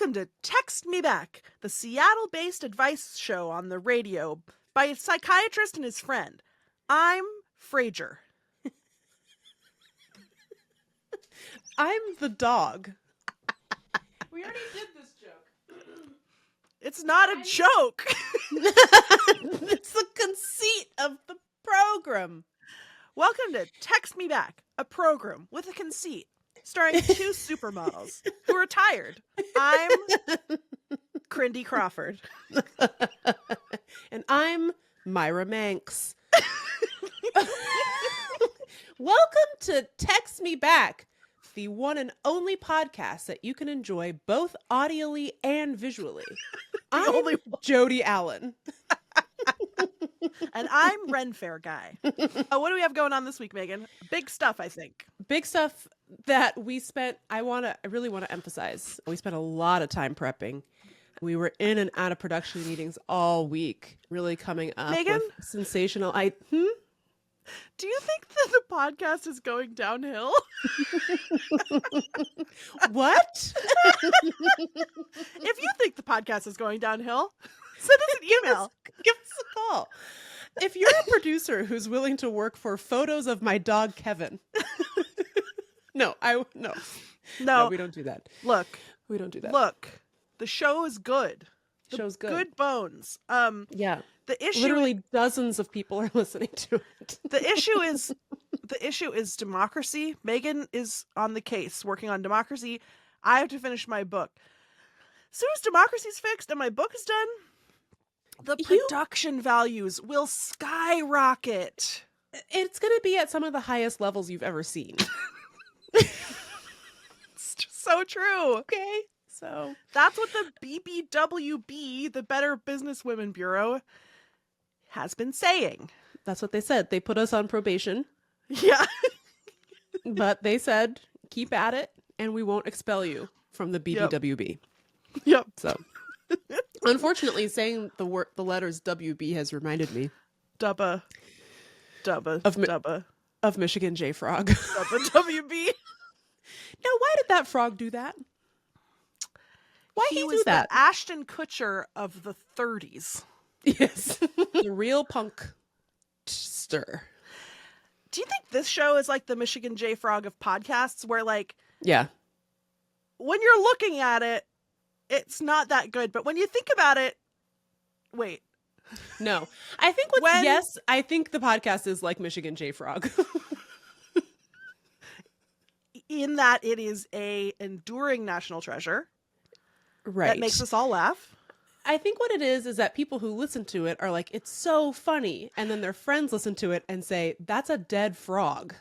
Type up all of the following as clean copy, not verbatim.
Welcome to Text Me Back, the Seattle-based advice show on the radio by a psychiatrist and his friend. I'm Frasier. I'm the dog. We already did this joke. It's not a joke. It's the conceit of the program. Welcome to Text Me Back, a program with a conceit, starring two supermodels who are tired. I'm Crindy Crawford. And I'm Myra Manx. Welcome to Text Me Back, the one and only podcast that you can enjoy both audially and visually. I'm Jody Allen. And I'm Ren Fair Guy. What do we have going on this week, Meagan? Big stuff, I think. Big stuff that we spent, I really want to emphasize. We spent a lot of time prepping. We were in and out of production meetings all week, really coming up Meagan? with sensational. Do you think that the podcast is going downhill? What? If you think the podcast is going downhill, send us an email. Give us a call. If you're a producer who's willing to work for photos of my dog Kevin. No, we don't do that. Look, We don't do that. Look, the show is good. The show's good. Good bones. Yeah. The issue, literally dozens of people are listening to it. the issue is democracy. Meagan is on the case working on democracy. I have to finish my book. As soon as democracy's fixed and my book is done, the production values will skyrocket. It's going to be at some of the highest levels you've ever seen. It's just so true. Okay. So that's what the BBWB, the Better Business Women Bureau, has been saying. that's what they said. They put us on probation, Yeah. but they said, keep at it and we won't expel you from the BBWB. Yep. So unfortunately, saying the letters WB has reminded me Dubba. of Michigan J Frog. Dubba WB. Now, why did that frog do that? Why he he was do that? the Ashton Kutcher of the 30s. Yes, the real punkster. Do you think this show is like the Michigan J Frog of podcasts, where like, Yeah, when you're looking at it, it's not that good, but when you think about it, wait. no. I think I think the podcast is like Michigan J Frog. In that it is a enduring national treasure. Right. That makes us all laugh. I think what it is that people who listen to it are like, it's so funny. And then their friends listen to it and say, that's a dead frog.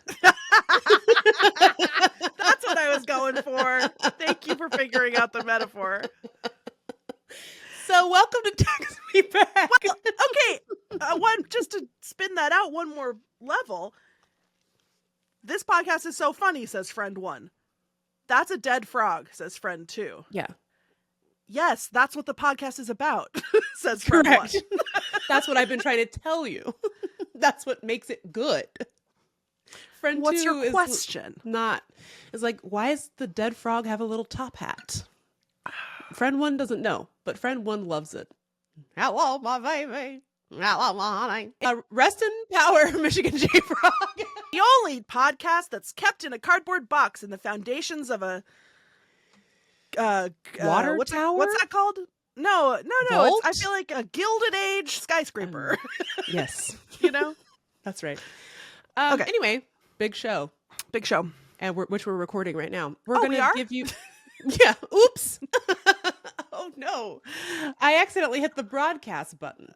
That's what I was going for. Thank you for figuring out the metaphor. So welcome to Text Me Back. Well, okay. Just to spin that out one more level. This podcast is so funny, says friend 1. That's a dead frog, says friend 2. Yeah. Yes, that's what the podcast is about, says friend 1. That's what I've been trying to tell you. That's what makes it good. Friend What's 2 your question? Is like, why does the dead frog have a little top hat? Friend 1 doesn't know, but friend 1 loves it. Hello, my baby. Hello, my honey. Rest in power, Michigan J Frog. The only podcast that's kept in a cardboard box in the foundations of a water tower. What's that called? No. Vault? I feel like a Gilded Age skyscraper. Yes, you know, that's right. Okay. Anyway, big show, and which we're recording right now. We're we going to are? give you. Yeah. Oops. Oh no! I accidentally hit the broadcast button,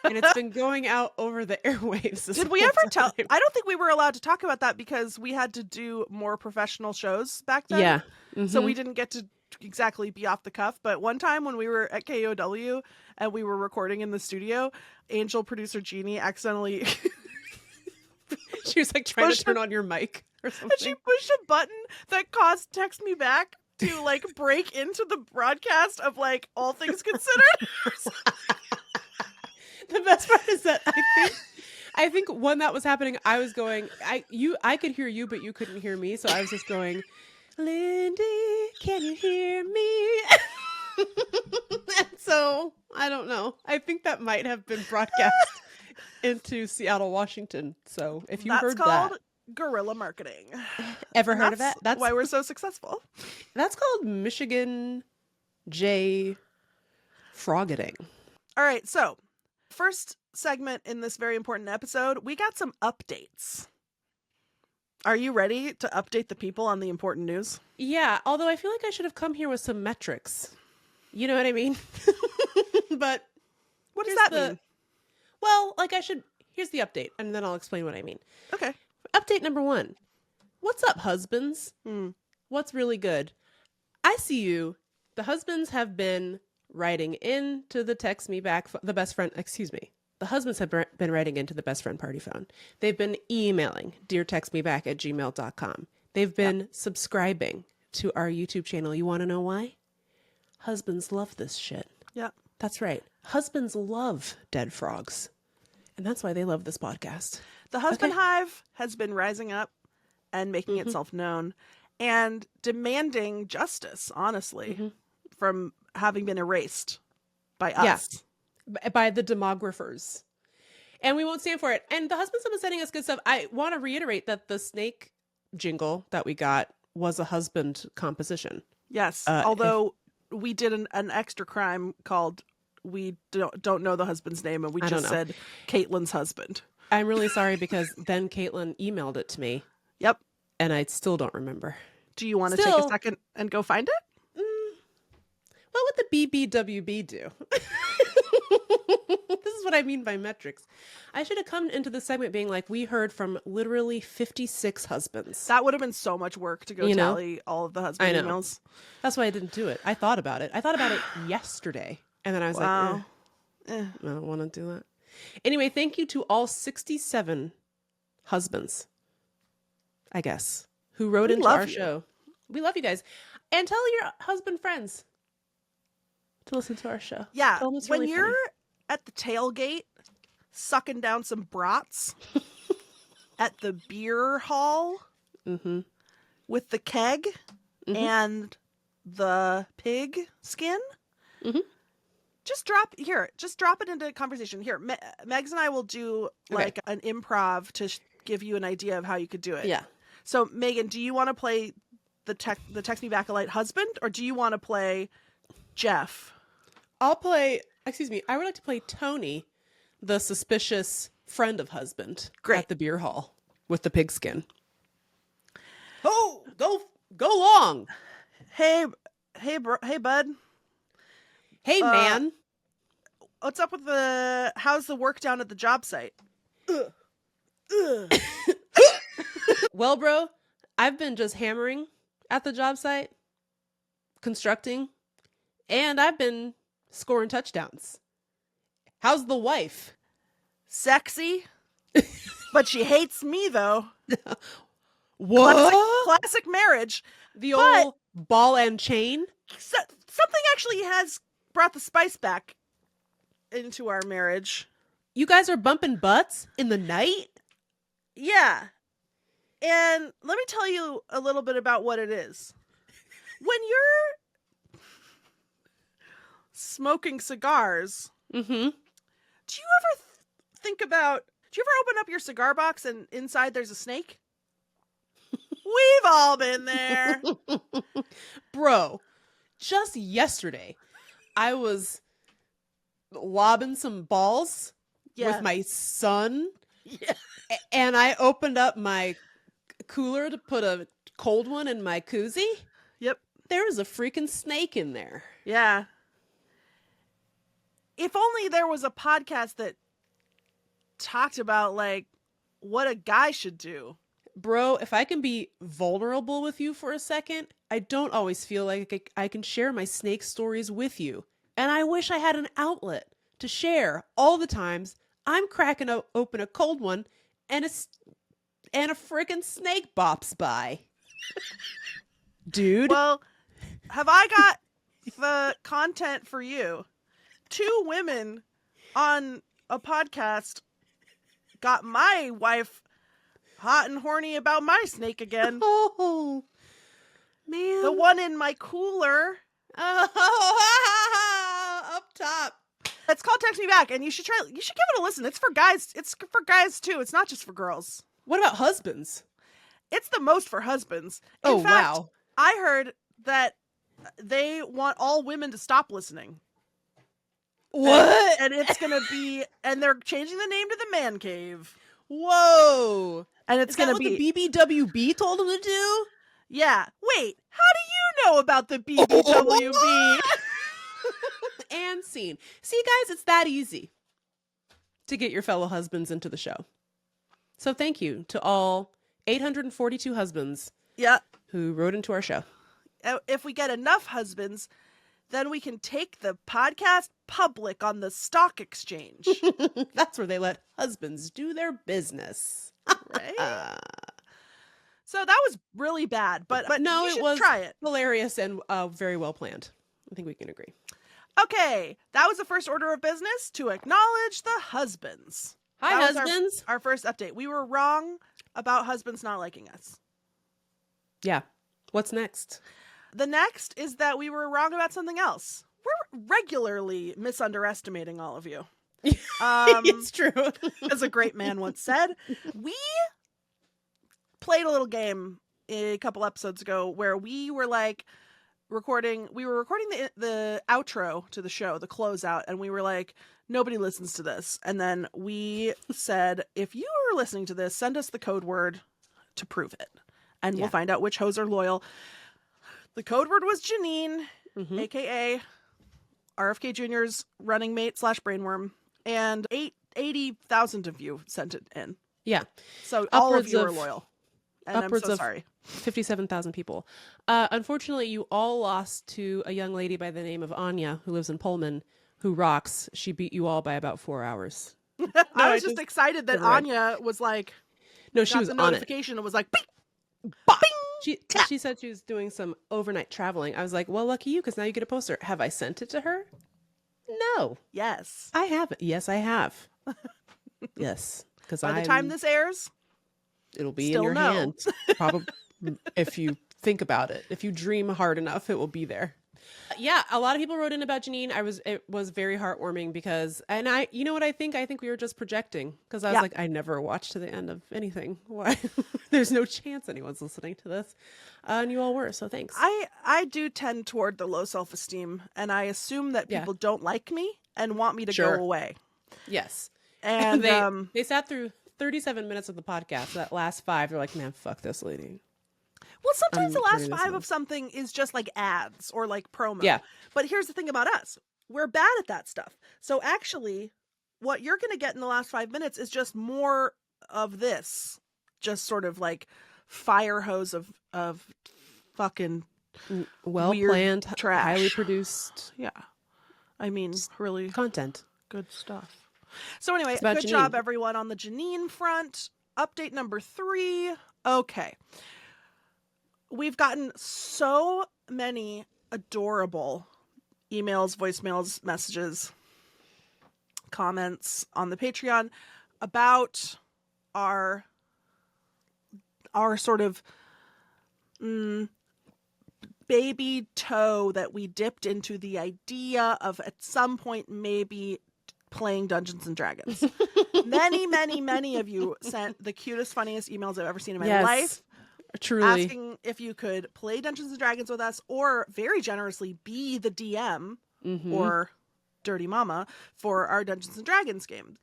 and it's been going out over the airwaves. Did we ever tell? I don't think we were allowed to talk about that because we had to do more professional shows back then. Yeah. So we didn't get to exactly be off the cuff. But one time when we were at KOW and we were recording in the studio, Angel producer Jeannie accidentally She was like trying to turn on your mic or something. and she pushed a button that caused Text Me Back to like break into the broadcast of like All Things Considered. The best part is that I think when that was happening, I was going, I could hear you, but you couldn't hear me. So I was just going, Lindy, can you hear me? And so, I don't know. I think that might have been broadcast into Seattle, Washington. So if you That's heard called that, guerrilla marketing. ever And heard of that? That's why we're so successful. That's called Michigan J frogging. All right, so first segment in this very important episode, we got some updates. Are you ready to update the people on the important news? Yeah, although I feel like I should have come here with some metrics. You know what I mean? But what does that mean? Well, like here's the update, and then I'll explain what I mean. Okay. Update number 1. What's up, husbands? What's really good? I see you. The husbands have been writing into the text me back, the best friend, excuse me. The husbands have been writing into the best friend party phone. They've been emailing deartextmeback@gmail.com. They've been subscribing to our YouTube channel. You want to know why? Husbands love this shit. Yeah. That's right. Husbands love dead frogs. And that's why they love this podcast. The husband hive has been rising up and making itself known and demanding justice, honestly, from having been erased by us. By the demographers. And we won't stand for it. And the husbands have been sending us good stuff. I want to reiterate that the snake jingle that we got was a husband composition. Yes. Although we did an extra crime called we don't know the husband's name, and we just said Caitlin's husband. I'm really sorry because then Caitlin emailed it to me. Yep. And I still don't remember. Do you want to take a second and go find it? What would the BBWB do? This is what I mean by metrics. I should have come into the segment being like, we heard from literally 56 husbands. That would have been so much work to go tally all of the husband emails. That's why I didn't do it. I thought about it. I thought about it yesterday. And then I was like, I don't want to do that. Anyway, thank you to all 67 husbands, I guess, who wrote into our show. We love you guys. And tell your husband friends to listen to our show. Yeah. When you're at the tailgate sucking down some brats at the beer hall with the keg and the pig skin, just drop it into conversation. Here, Megs and I will do like an improv to give you an idea of how you could do it. Yeah. So Megan, do you want to play the text me back a light husband, or do you want to play Jeff? I would like to play Tony, the suspicious friend of husband at the beer hall with the pigskin. Oh, go long. Hey, bud. Hey, man. What's up with how's the work down at the job site? Well, bro, I've been just hammering at the job site, constructing, and I've been scoring touchdowns. How's the wife? Sexy, but she hates me though. What? Classic marriage. The old ball and chain. Something actually has brought the spice back into our marriage. You guys are bumping butts in the night? Yeah. And let me tell you a little bit about what it is. When you're smoking cigars, do you ever think about, do you ever open up your cigar box and inside there's a snake? We've all been there. Bro, just yesterday, I was lobbing some balls with my son. Yeah. And I opened up my cooler to put a cold one in my koozie. Yep. There was a freaking snake in there. Yeah. If only there was a podcast that talked about like what a guy should do. Bro, if I can be vulnerable with you for a second, I don't always feel like I can share my snake stories with you. And I wish I had an outlet to share all the times I'm cracking open a cold one and a freaking snake bops by. Dude. Well, have I got the content for you? 2 women on a podcast got my wife hot and horny about my snake again. Oh, man. The one in my cooler Oh, up top. It's called Text Me Back, and you should give it a listen. It's for guys. It's for guys too. It's not just for girls. What about husbands? It's the most for husbands. In Oh, fact, wow. I heard that they want all women to stop listening. What? And it's going to be, and they're changing the name to the Man Cave. Whoa. And it's going to be be the BBWB told them to do? Yeah. Wait, how do you know about the BBWB? And scene. See, guys, it's that easy to get your fellow husbands into the show. So thank you to all 842 husbands who wrote into our show. If we get enough husbands, then we can take the podcast public on the stock exchange. That's where they let husbands do their business. Right? So that was really bad, but no, you it should was try it. Hilarious and very well planned. I think we can agree. Okay, that was the first order of business, to acknowledge the husbands. Hi, That was husbands. Our first update. We were wrong about husbands not liking us. Yeah. What's next? The next is that we were wrong about something else. We're regularly misunderestimating all of you. It's true. As a great man once said, we played a little game a couple episodes ago where we were like recording the outro to the show, the closeout, and we were like, nobody listens to this. And then we said, if you are listening to this, send us the code word to prove it. And we'll find out which hoes are loyal. The code word was Janine, aka RFK Jr.'s running mate / brainworm. And 80,000 of you sent it in. Yeah. So all of Upwards you are of- loyal. And upwards I'm so of sorry. 57,000 people. Unfortunately, you all lost to a young lady by the name of Anya, who lives in Pullman, who rocks. She beat you all by about 4 hours. I was just excited that never mind. Anya was like, No, she got was the on it. notification and was like, bing, She said she was doing some overnight traveling. I was like, well, lucky you, because now you get a poster. Have I sent it to her? No, yes. I haven't. Yes, I have. Yes, because By the time this airs, it'll be still in your no. hand. Probably, if you think about it. If you dream hard enough, it will be there. Yeah, a lot of people wrote in about Janine. It was very heartwarming because, and you know what I think? I think we were just projecting because I was like, I never watched to the end of anything. Why? There's no chance anyone's listening to this. And you all were, so thanks. I do tend toward the low self-esteem, and I assume that people don't like me and want me to go away. Yes. And they sat through 37 minutes of the podcast. That last 5, they're like, man, fuck this lady. well, sometimes the last turning this 5 on. of something is just like ads or like promo. Yeah. But here's the thing about us. We're bad at that stuff. So actually, what you're going to get in the last 5 minutes is just more of this. Just sort of like fire hose of fucking Well weird planned, trash. highly produced Yeah. I mean, really content. good stuff. So anyway, It's about good Janine. job, everyone, on the Janine front. Update number 3. Okay. We've gotten so many adorable emails, voicemails, messages, comments on the Patreon about our sort of baby toe that we dipped into the idea of at some point maybe playing Dungeons and Dragons. Many of you sent the cutest, funniest emails I've ever seen in my life. Truly. Asking if you could play Dungeons and Dragons with us or very generously be the DM or Dirty Mama for our Dungeons and Dragons game.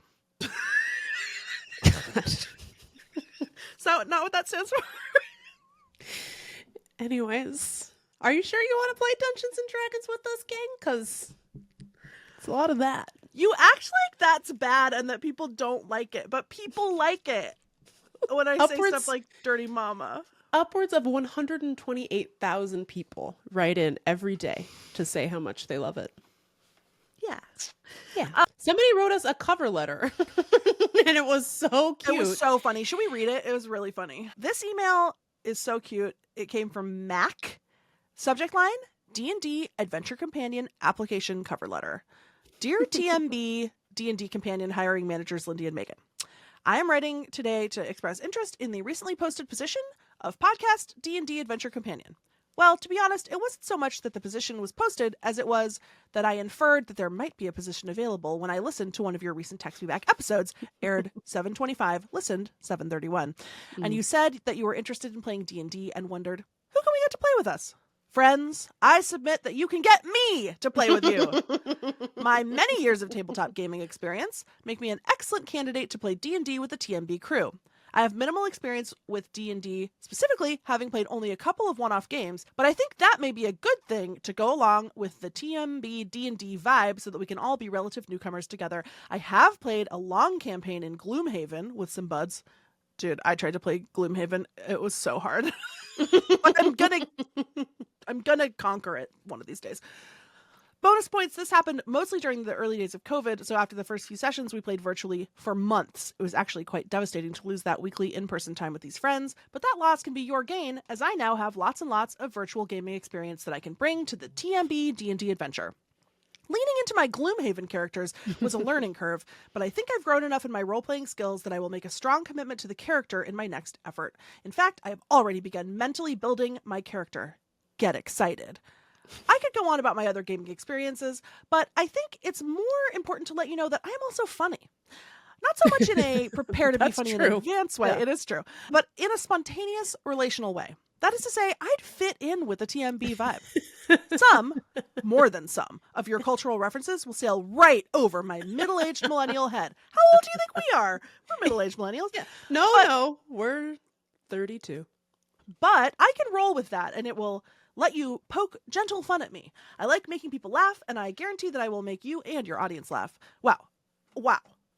So, not what that stands for. Anyways, are you sure you want to play Dungeons and Dragons with us, gang? Because it's a lot of that. You act like that's bad and that people don't like it, but people like it when I say stuff like Dirty Mama. Upwards of 128,000 people write in every day to say how much they love it. Yeah. Yeah. Somebody wrote us a cover letter and it was so cute. It was so funny. Should we read it? It was really funny. This email is so cute. It came from Mac. Subject line, D&D Adventure Companion Application Cover Letter. Dear TMB D&D Companion Hiring Managers Lindy and Meagan, I am writing today to express interest in the recently posted position of podcast D&D Adventure Companion. Well, to be honest, it wasn't so much that the position was posted as it was that I inferred that there might be a position available when I listened to one of your recent Text Me Back episodes, aired 7/25, listened 7/31. And you said that you were interested in playing D&D and wondered, who can we get to play with us? Friends, I submit that you can get me to play with you. My many years of tabletop gaming experience make me an excellent candidate to play D&D with the TMB crew. I have minimal experience with D&D, specifically having played only a couple of one-off games, but I think that may be a good thing to go along with the TMB D&D vibe so that we can all be relative newcomers together. I have played a long campaign in Gloomhaven with some buds. Dude, I tried to play Gloomhaven. It was so hard. But I'm gonna conquer it one of these days. Bonus points, this happened mostly during the early days of COVID, so after the first few sessions, we played virtually for months. It was actually quite devastating to lose that weekly in-person time with these friends, but that loss can be your gain, as I now have lots and lots of virtual gaming experience that I can bring to the TMB D&D adventure. Leaning into my Gloomhaven characters was a learning curve, but I think I've grown enough in my role-playing skills that I will make a strong commitment to the character in my next effort. In fact, I have already begun mentally building my character. Get excited. I could go on about my other gaming experiences, but I think it's more important to let you know that I am also funny. Not so much in a prepare to be funny in advance way, it is true, but in a spontaneous relational way. That is to say, I'd fit in with the TMB vibe. Some, more than some, of your cultural references will sail right over my middle-aged millennial head. How old do you think we are? We're middle-aged millennials. Yeah. No, we're 32. But I can roll with that, and it will let you poke gentle fun at me. I like making people laugh, and I guarantee that I will make you and your audience laugh. Wow.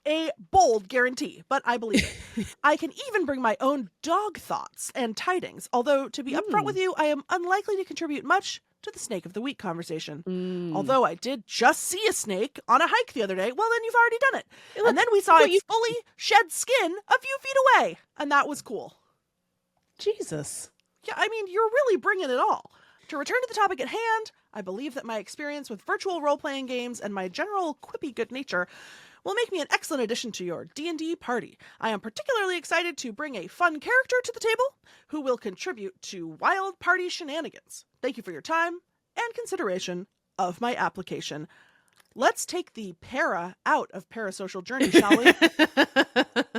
A bold guarantee, but I believe it. I can even bring my own dog thoughts and tidings, although to be upfront with you, I am unlikely to contribute much to the snake of the week conversation. Although I did just see a snake on a hike the other day, well, then you've already done it. And then we saw its fully shed skin a few feet away, and that was cool. Jesus. Yeah, I mean, you're really bringing it all. To return to the topic at hand, I believe that my experience with virtual role-playing games and my general quippy good nature will make me an excellent addition to your D&D party. I am particularly excited to bring a fun character to the table who will contribute to wild party shenanigans. Thank you for your time and consideration of my application. Let's take the para out of Parasocial Journey, shall we?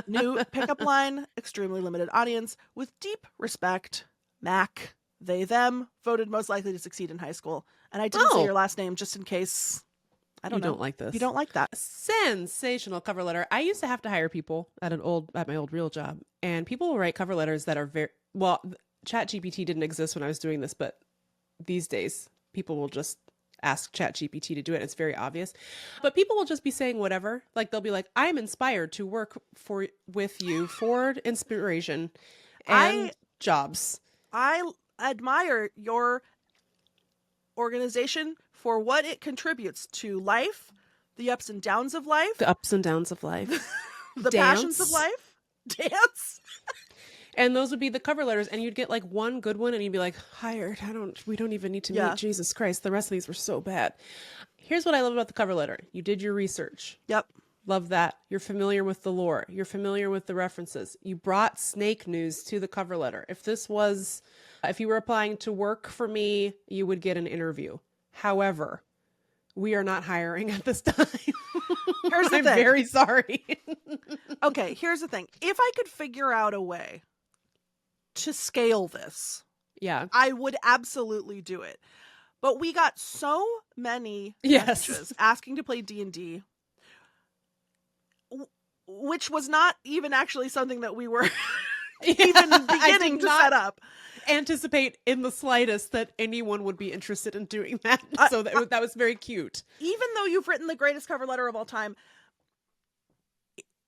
New pickup line, extremely limited audience, with deep respect, Mac. They, them, voted most likely to succeed in high school. And I didn't say your last name just in case, I don't know. You don't like this. You don't like that. Sensational cover letter. I used to have to hire people at my old real job. And people will write cover letters that are very, well, ChatGPT didn't exist when I was doing this, but these days people will just ask ChatGPT to do it. It's very obvious. But people will just be saying whatever. Like they'll be like, I'm inspired to work with you for inspiration and jobs. I admire your organization for what it contributes to life, the ups and downs of life. The ups and downs of life. The passions of life. Dance. And those would be the cover letters. And you'd get like one good one and you'd be like, hired. We don't even need to meet. Jesus Christ. The rest of these were so bad. Here's what I love about the cover letter. You did your research. Yep. Love that. You're familiar with the lore. You're familiar with the references. You brought snake news to the cover letter. If you were applying to work for me, you would get an interview. However, we are not hiring at this time. Here's the I'm thing. very sorry. Okay, here's the thing. If I could figure out a way to scale this, I would absolutely do it. But we got so many messages asking to play D&D, which was not even actually something that we were even beginning to set up. Anticipate in the slightest that anyone would be interested in doing that. So that was very cute. Even though you've written the greatest cover letter of all time,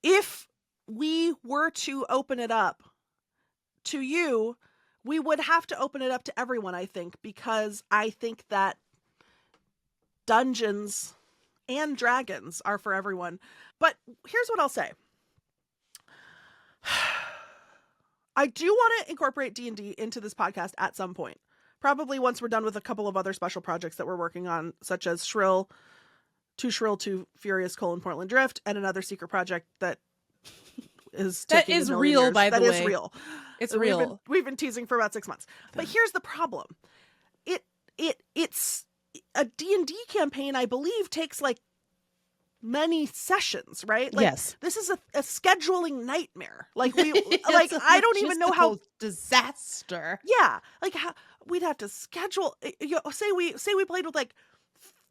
if we were to open it up to you, we would have to open it up to everyone, I think, because I think that Dungeons and Dragons are for everyone. But here's what I'll say. I do want to incorporate D&D into this podcast at some point. Probably once we're done with a couple of other special projects that we're working on, such as Too Furious, Portland Drift, and another secret project that is taking that is a real, years. by the way. That is real. It's real. We've been teasing for about 6 months. But here's the problem. it's a D&D campaign, I believe, takes like many sessions, right? Like, Yes. this is a scheduling nightmare. Like we It's like a I don't even know how. logistical disaster. Yeah, like how we'd have to schedule. Say we played with like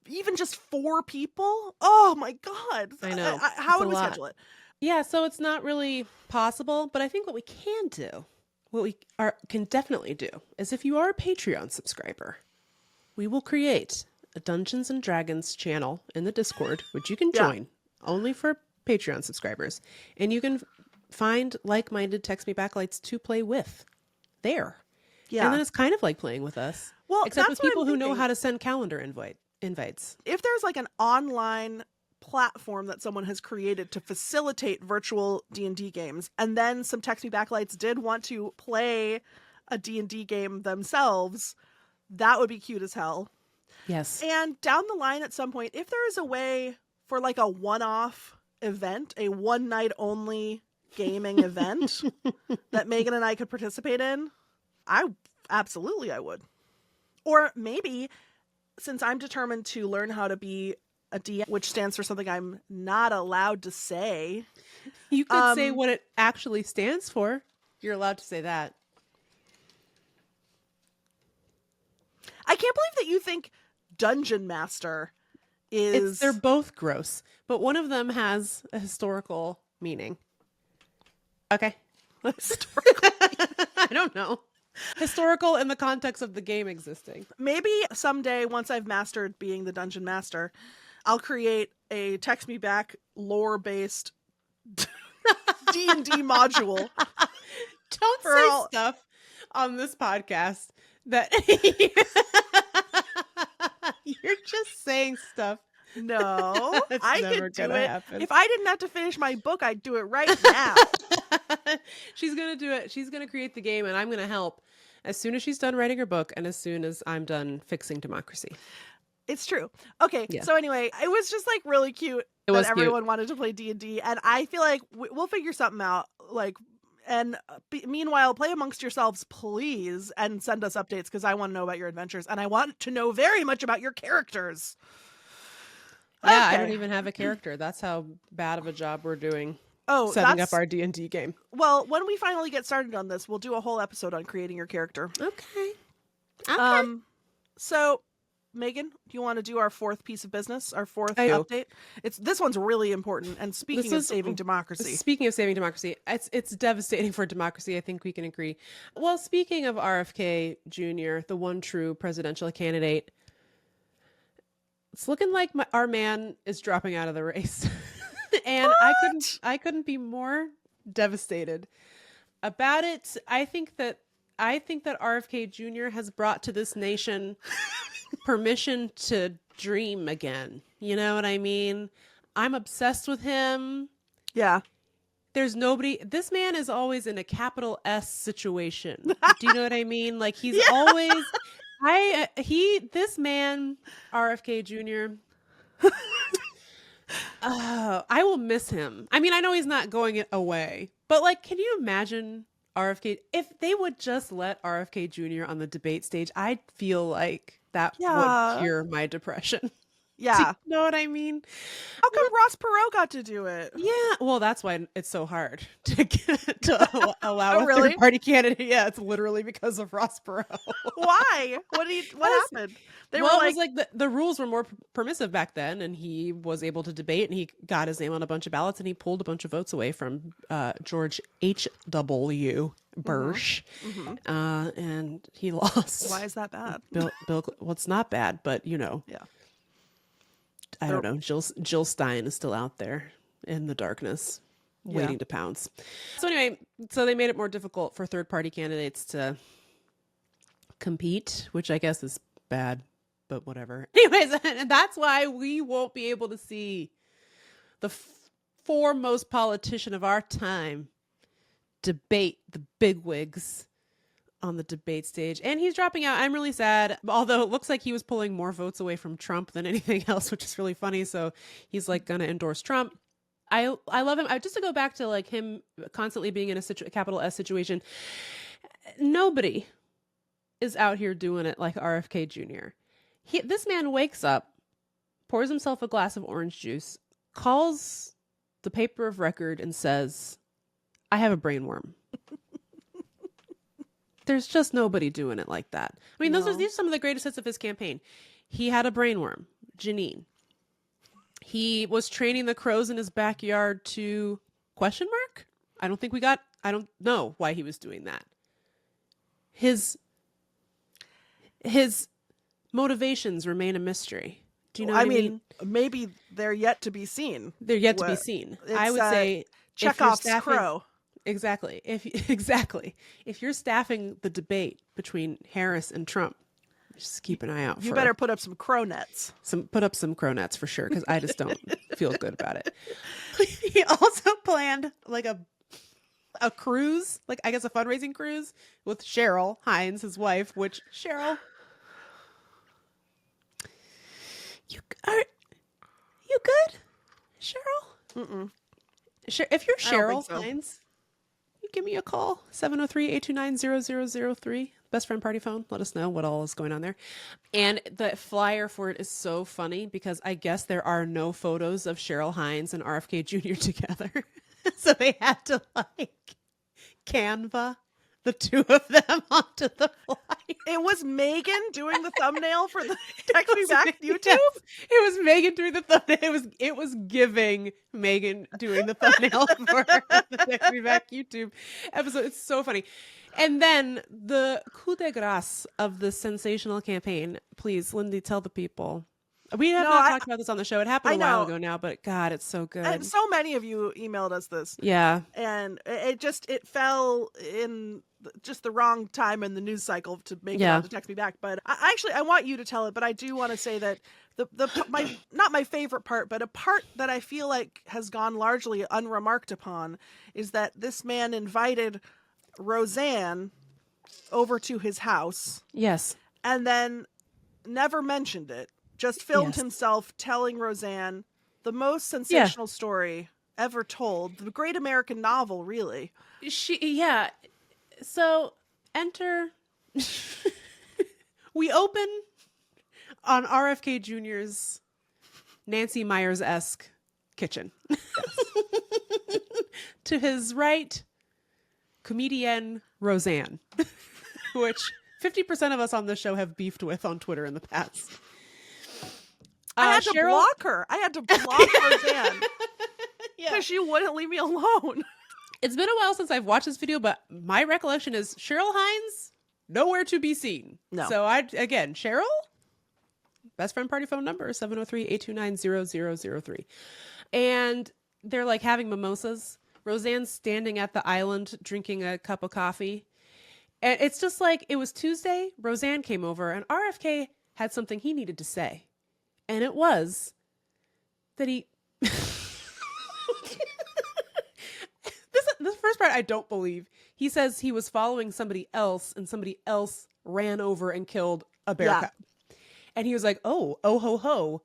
even just 4 people. Oh my god! I know. How It's would a we lot. schedule it? Yeah, so it's not really possible, but I think what we can do, what we can definitely do, is if you are a Patreon subscriber, we will create a Dungeons and Dragons channel in the Discord, which you can Yeah. join only for Patreon subscribers, and you can find like-minded Text Me Backlights to play with there. Yeah. And then it's kind of like playing with us, Well, except that's with what I'm people who know thinking. how to send calendar invites. If there's like an online platform that someone has created to facilitate virtual D&D games, and then some Text Me Backlights did want to play a D&D game themselves, that would be cute as hell. Yes. And down the line at some point, if there is a way for like a one-off event, a one-night only gaming event that Meagan and I could participate in, I would. Or maybe, since I'm determined to learn how to be a DM, which stands for something I'm not allowed to say. You could say what it actually stands for. You're allowed to say that. I can't believe that you think Dungeon Master is... They're both gross, but one of them has a historical meaning. Okay. I don't know. Historical in the context of the game existing. Maybe someday, once I've mastered being the Dungeon Master, I'll create a Text Me Back lore-based D&D module. Don't say stuff on this podcast that you're just saying stuff. No, That's I never could do gonna it. happen. If I didn't have to finish my book, I'd do it right now. She's gonna do it. She's gonna create the game, and I'm gonna help as soon as she's done writing her book, and as soon as I'm done fixing democracy. It's true. Okay, Yeah. So anyway, it was just like really cute It was that everyone wanted to play D&D, and I feel like we'll figure something out. Like, and meanwhile, play amongst yourselves, please, and send us updates because I want to know about your adventures, and I want to know very much about your characters. Yeah, Okay. I don't even have a character. That's how bad of a job we're doing. Oh, setting up our D&D game. Well, when we finally get started on this, we'll do a whole episode on creating your character. Okay. So, Meagan, do you want to do our 4th piece of business, our 4th I do. update? This one's really important. And speaking of saving democracy, it's devastating for democracy. I think we can agree. Well, speaking of RFK Jr., the one true presidential candidate, it's looking like our man is dropping out of the race. And what? I couldn't be more devastated about it. I think that RFK Jr. has brought to this nation permission to dream again. You know what I mean? I'm obsessed with him. Yeah. There's nobody. This man is always in a capital S situation. Do you know what I mean? Like he's always. This man, RFK Jr. I will miss him. I mean, I know he's not going away, but like, can you imagine RFK? If they would just let RFK Jr. on the debate stage, I'd feel like that would cure my depression. Yeah. Do you know what I mean? How come Ross Perot got to do it? Yeah. Well, that's why it's so hard to allow a really? third-party candidate. Yeah, it's literally because of Ross Perot. Why? What happened? It was like the rules were more permissive back then, and he was able to debate, and he got his name on a bunch of ballots, and he pulled a bunch of votes away from George H.W. Bush, and he lost. Why is that bad? Bill, well, it's not bad, but you know. Yeah. I don't know. Jill Stein is still out there in the darkness, waiting to pounce. So anyway, they made it more difficult for third-party candidates to compete, which I guess is bad, but whatever. Anyways, and that's why we won't be able to see the foremost politician of our time debate the bigwigs on the debate stage, and he's dropping out. I'm really sad, although it looks like he was pulling more votes away from Trump than anything else, which is really funny. So he's like gonna endorse Trump. I love him. Just to go back to like him constantly being in a capital S situation. Nobody is out here doing it like RFK Jr. This man wakes up, pours himself a glass of orange juice, calls the paper of record and says, I have a brainworm. There's just nobody doing it like that. I mean, these are some of the greatest hits of his campaign. He had a brainworm, Janine. He was training the crows in his backyard to question mark? I don't know why he was doing that. His motivations remain a mystery. Do you know what I mean? Maybe they're yet to be seen. They're yet to be seen. I would say Chekhov's crow. Exactly. If you're staffing the debate between Harris and Trump, just keep an eye out. You better put up some crow nets. Put up some crow nets for sure, because I just don't feel good about it. He also planned like a cruise, like I guess a fundraising cruise with Cheryl Hines, his wife. Which Cheryl, you good, Cheryl? Mm-mm. If you're Cheryl so. Hines, you give me a call, 703-829-0003. Best friend party phone. Let us know what all is going on there. And the flyer for it is so funny because I guess there are no photos of Cheryl Hines and RFK Jr. together. So they had to like Canva the two of them onto the flyer. It was Meagan doing the thumbnail for the Text Me Back YouTube. Yes, it was Meagan doing the thumbnail. It was giving Meagan doing the thumbnail for the Text Me Back YouTube episode. It's so funny. And then the coup de grace of the sensational campaign. Please, Lindy, tell the people. We have not talked about this on the show. It happened a while ago now, but God, it's so good. And so many of you emailed us this. Yeah. And it fell in just the wrong time in the news cycle to make it on to Text Me Back. But I want you to tell it, but I do want to say that not my favorite part, but a part that I feel like has gone largely unremarked upon is that this man invited Roseanne over to his house. Yes. And then never mentioned it. Just filmed himself telling Roseanne the most sensational story ever told. The great American novel, really. So enter. We open on RFK Jr.'s Nancy Myers-esque kitchen. To his right, comedian Roseanne, which 50% of us on this show have beefed with on Twitter in the past. I had to block her. I had to block Roseanne because she wouldn't leave me alone. It's been a while since I've watched this video, but my recollection is Cheryl Hines, nowhere to be seen. No. So Cheryl, best friend party phone number, 703-829-0003. And they're like having mimosas. Roseanne's standing at the island drinking a cup of coffee. And it's just like, it was Tuesday, Roseanne came over, and RFK had something he needed to say. And it was that he... This first part I don't believe. He says he was following somebody else, and somebody else ran over and killed a bear cub. And he was like, oh ho ho.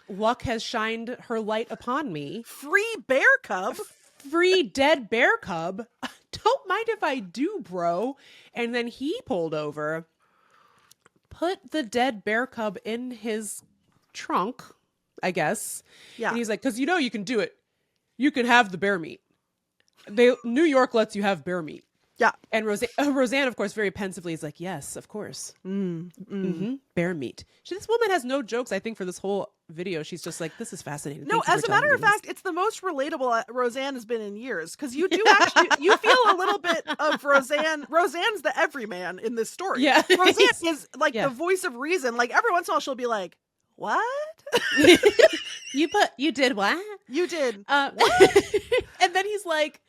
Luck has shined her light upon me. Free bear cub? Free dead bear cub? Don't mind if I do, bro. And then he pulled over, put the dead bear cub in his trunk, I guess. Yeah. And he's like, because you can do it. You can have the bear meat. New York lets you have bear meat. Yeah. And Roseanne, of course, very pensively is like, yes, of course. Bear meat. This woman has no jokes, I think, for this whole video. She's just like, this is fascinating. No, as a matter of fact, it's the most relatable Roseanne has been in years, because you do actually, you feel a little bit of Roseanne. Roseanne's the everyman in this story. Yeah. Roseanne is like the voice of reason. Like every once in a while she'll be like, what? You did what? You did. What? And then he's like,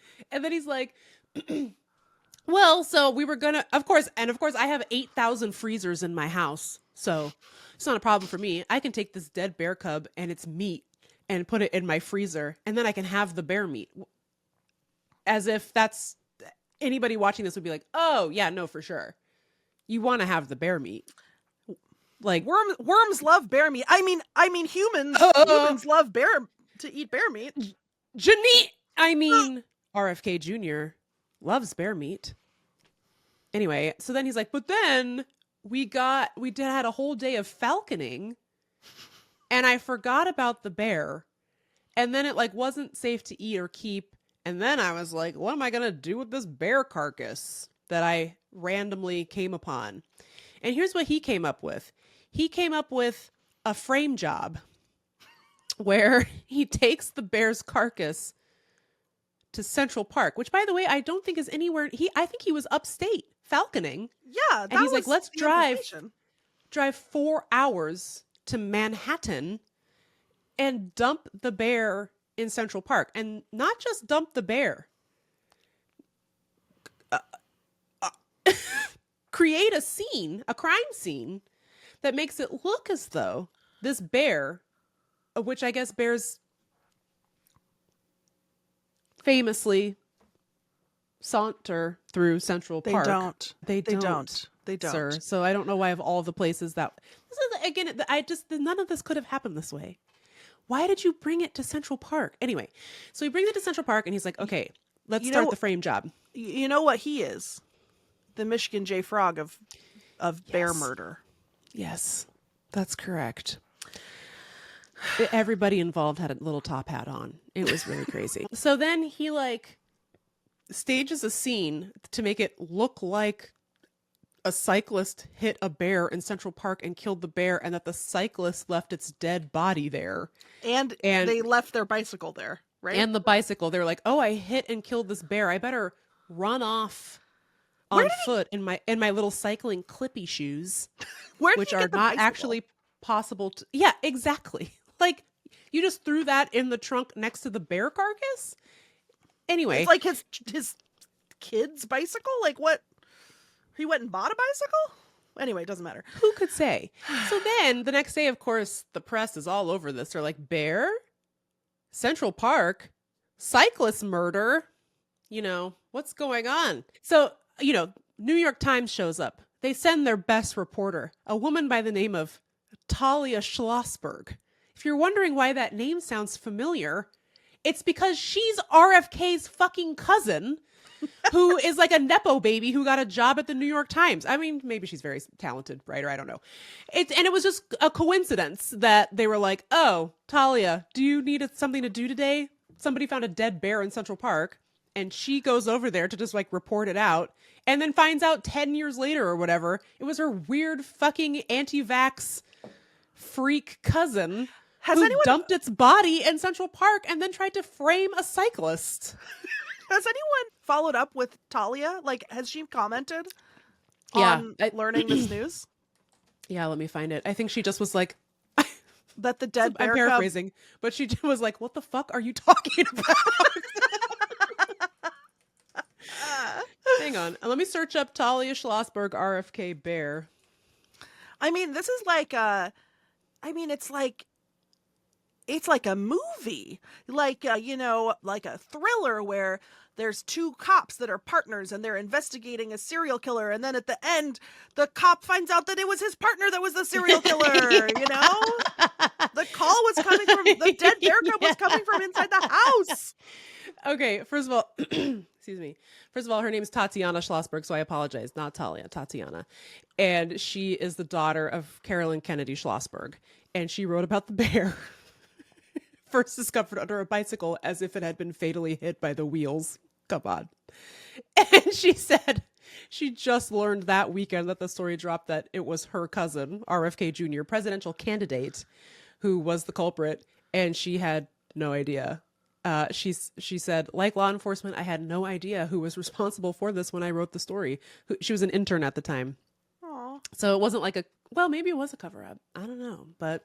well, so we were gonna, of course, I have 8,000 freezers in my house, so it's not a problem for me. I can take this dead bear cub and its meat and put it in my freezer, and then I can have the bear meat. As if that's, anybody watching this would be like, oh yeah, no, for sure. You want to have the bear meat. Like worms love bear meat. I mean humans love to eat bear meat. RFK Jr. loves bear meat. Anyway, so then he's like, but then we had a whole day of falconing and I forgot about the bear. And then it like wasn't safe to eat or keep. And then I was like, what am I going to do with this bear carcass that I randomly came upon? And here's what he came up with. He came up with a frame job where he takes the bear's carcass to Central Park, which by the way, I don't think is anywhere. I think he was upstate falconing. Yeah. And he's like, let's drive 4 hours to Manhattan and dump the bear in Central Park. And not just dump the bear. Create a scene, a crime scene that makes it look as though this bear, which I guess bears famously saunter through Central Park. They don't, sir. So I don't know why of all the places that this is again. None of this could have happened this way. Why did you bring it to Central Park? Anyway, so he brings it to Central Park and he's like, okay, let's start the frame job. You know what he is? The Michigan J. Frog of bear murder. Yes, that's correct. Everybody involved had a little top hat on. It was really crazy. So then he like stages a scene to make it look like a cyclist hit a bear in Central Park and killed the bear, and that the cyclist left its dead body there. And they left their bicycle there, right? And the bicycle. They were like, oh, I hit and killed this bear. I better run off on foot in my little cycling clippy shoes, which are not actually possible to. Yeah, exactly. Like you just threw that in the trunk next to the bear carcass. Anyway, it's like his kid's bicycle. Like what? He went and bought a bicycle? Anyway, it doesn't matter. Who could say? So then the next day, of course, the press is all over this. They're like, bear, Central Park, cyclist murder. You know, what's going on? So, you know, New York Times shows up. They send their best reporter, a woman by the name of Talia Schlossberg. If you're wondering why that name sounds familiar, it's because she's RFK's fucking cousin, who is like a Nepo baby who got a job at the New York Times. I mean, maybe she's a very talented writer. I don't know. And it was just a coincidence that they were like, oh, Talia, do you need something to do today? Somebody found a dead bear in Central Park. And she goes over there to just like report it out and then finds out 10 years later or whatever, it was her weird fucking anti-vax freak cousin who dumped its body in Central Park and then tried to frame a cyclist. Has anyone followed up with Talia? Like, has she commented on learning this news? Yeah, let me find it. I think she just was like, that the dead bear I'm paraphrasing, but she was like, what the fuck are you talking about? Hang on. Let me search up Talia Schlossberg RFK bear. I mean, this is like it's like a movie, like you know, like a thriller where there's two cops that are partners and they're investigating a serial killer, and then at the end the cop finds out that it was his partner that was the serial killer. You know, the call was coming from the dead bear cub was coming from inside the house. Okay, first of all, excuse me. First of all, her name is Tatiana Schlossberg, so I apologize. Not Talia, Tatiana. And she is the daughter of Carolyn Kennedy Schlossberg. And she wrote about the bear first discovered under a bicycle as if it had been fatally hit by the wheels. Come on. And she said she just learned that weekend that the story dropped that it was her cousin, RFK Jr., presidential candidate, who was the culprit. And she had no idea. She said, like law enforcement, I had no idea who was responsible for this when I wrote the story. She was an intern at the time. Aww. So it wasn't like maybe it was a cover up. I don't know. But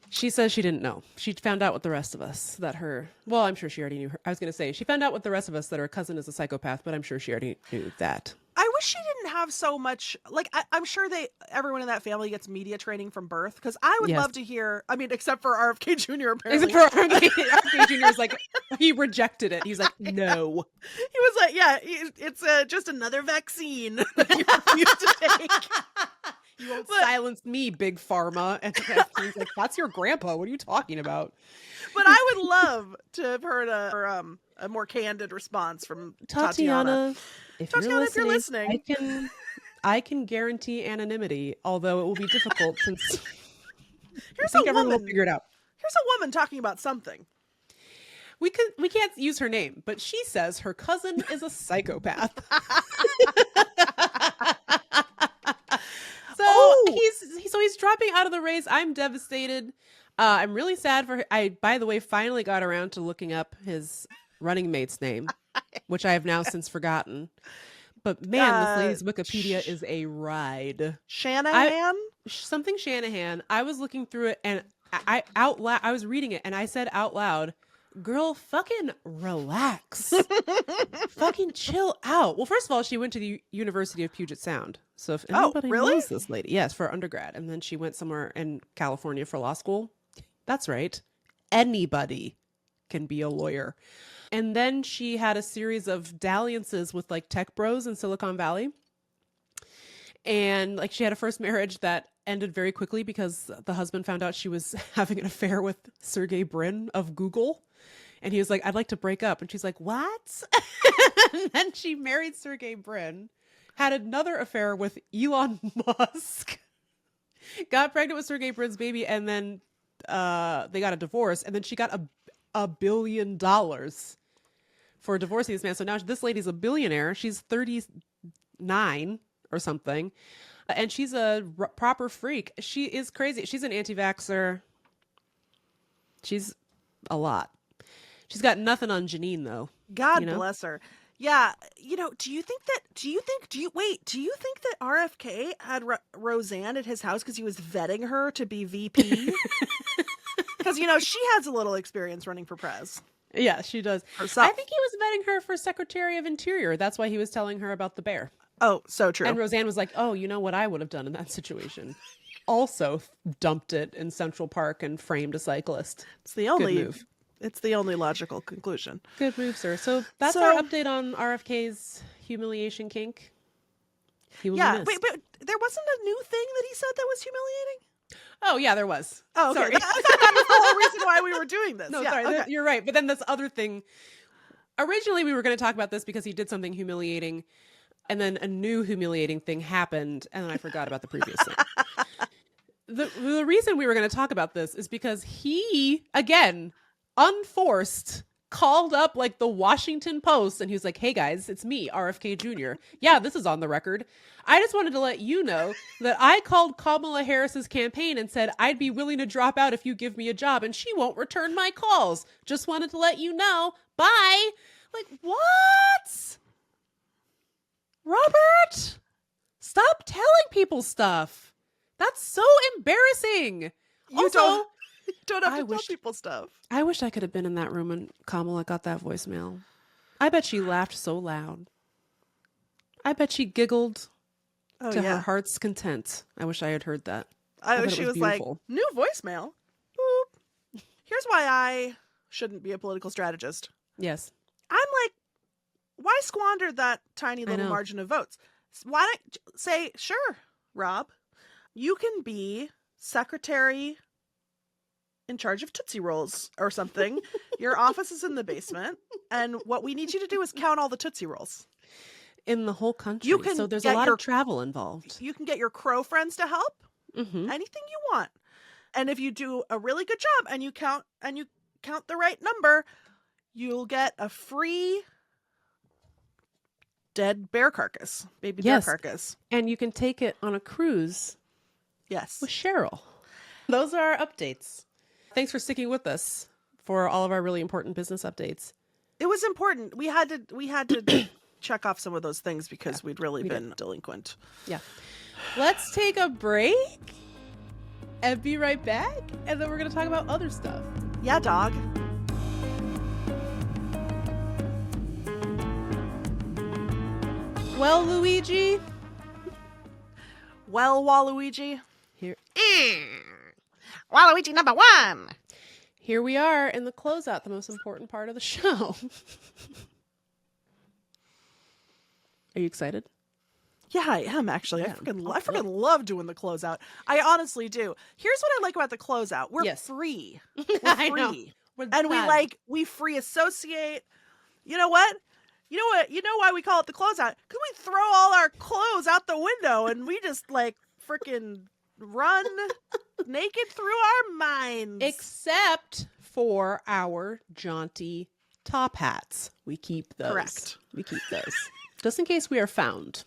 she says she didn't know. She found out with the rest of us I'm sure she already knew I was going to say, she found out with the rest of us that her cousin is a psychopath, but I'm sure she already knew that. I wish she didn't have so much, like, I'm sure everyone in that family gets media training from birth, because I would love to hear, I mean, except for RFK Jr. apparently. Except for RFK Jr. is like, he rejected it. He's like, no. He was like, yeah, it's just another vaccine that you refuse to take. You won't silence me, big pharma. And he's like, that's your grandpa. What are you talking about? But I would love to have heard a more candid response from Tatiana. If Tatiana, if you're you're listening, I can guarantee anonymity, although it will be difficult since here's I think a everyone woman. will figure it out. Here's a woman talking about something. We can't use her name, but she says her cousin is a psychopath. He's dropping out of the race. I'm devastated. I'm really sad for her. I, by the way, finally got around to looking up his running mate's name, which I have now since forgotten. But man, this lady's Wikipedia is a ride. Shanahan? Something Shanahan. I was looking through it and I was reading it and I said out loud, girl, fucking relax. Fucking chill out. Well, first of all, she went to the University of Puget Sound. So if anybody knows this lady, yes, for undergrad. And then she went somewhere in California for law school. That's right. Anybody can be a lawyer. And then she had a series of dalliances with like tech bros in Silicon Valley. And like she had a first marriage that ended very quickly because the husband found out she was having an affair with Sergey Brin of Google. And he was like, I'd like to break up. And she's like, what? And then she married Sergey Brin, had another affair with Elon Musk, got pregnant with Sergey Brin's baby, and then they got a divorce. And then she got $1 billion for divorcing this man. So now this lady's a billionaire. She's 39 or something. And she's a proper freak. She is crazy. She's an anti-vaxxer. She's a lot. She's got nothing on Janine, though. God bless her. Yeah. Do you think that RFK had Roseanne at his house because he was vetting her to be VP? Because, she has a little experience running for prez. Yeah, she does. Herself. I think he was vetting her for Secretary of Interior. That's why he was telling her about the bear. Oh, so true. And Roseanne was like, oh, you know what I would have done in that situation? Also dumped it in Central Park and framed a cyclist. It's the only logical conclusion. Good move, sir. So that's our update on RFK's humiliation kink. He will be missed. But there wasn't a new thing that he said that was humiliating? Oh, yeah, there was. Oh, okay. Sorry. I thought that was the whole reason why we were doing this. No, yeah, sorry. okay. You're right. But then this other thing. Originally, we were going to talk about this because he did something humiliating. And then a new humiliating thing happened. And then I forgot about the previous thing. The reason we were going to talk about this is because he, again, unforced, called up like the Washington Post and he was like, hey guys, it's me, RFK Jr. Yeah, this is on the record. I just wanted to let you know that I called Kamala Harris's campaign and said I'd be willing to drop out if you give me a job and she won't return my calls. Just wanted to let you know. Bye. Like, what? Robert, stop telling people stuff. That's so embarrassing. You don't have to tell people stuff. I wish I could have been in that room when Kamala got that voicemail. I bet she laughed so loud. I bet she giggled to her heart's content. I wish I had heard that. I wish she was beautiful. Like, new voicemail. Boop. Here's why I shouldn't be a political strategist. Yes. I'm like, why squander that tiny little margin of votes? Why not say, sure, Rob, you can be secretary in charge of Tootsie Rolls or something. Your office is in the basement. And what we need you to do is count all the Tootsie Rolls. In the whole country. So there's a lot of travel involved. You can get your crow friends to help. Mm-hmm. Anything you want. And if you do a really good job and you count the right number, you'll get a free dead bear carcass. Baby bear carcass. And you can take it on a cruise. Yes. With Cheryl. Those are our updates. Thanks for sticking with us for all of our really important business updates. It was important. We had to check off some of those things because we'd really been delinquent. Yeah. Let's take a break and be right back. And then we're going to talk about other stuff. Yeah, dog. Well, Luigi. Well, Waluigi. Here. Waluigi number 1. Here we are in the closeout, the most important part of the show. Are you excited? Yeah, I am actually. Yeah. I freaking love doing the closeout. I honestly do. Here's what I like about the closeout. We're free. We're free. We're and we free associate. You know what? You know what? You know why we call it the closeout? Because we throw all our clothes out the window and we just like freaking run naked through our minds. Except for our jaunty top hats. We keep those. Correct. We keep those. Just in case we are found.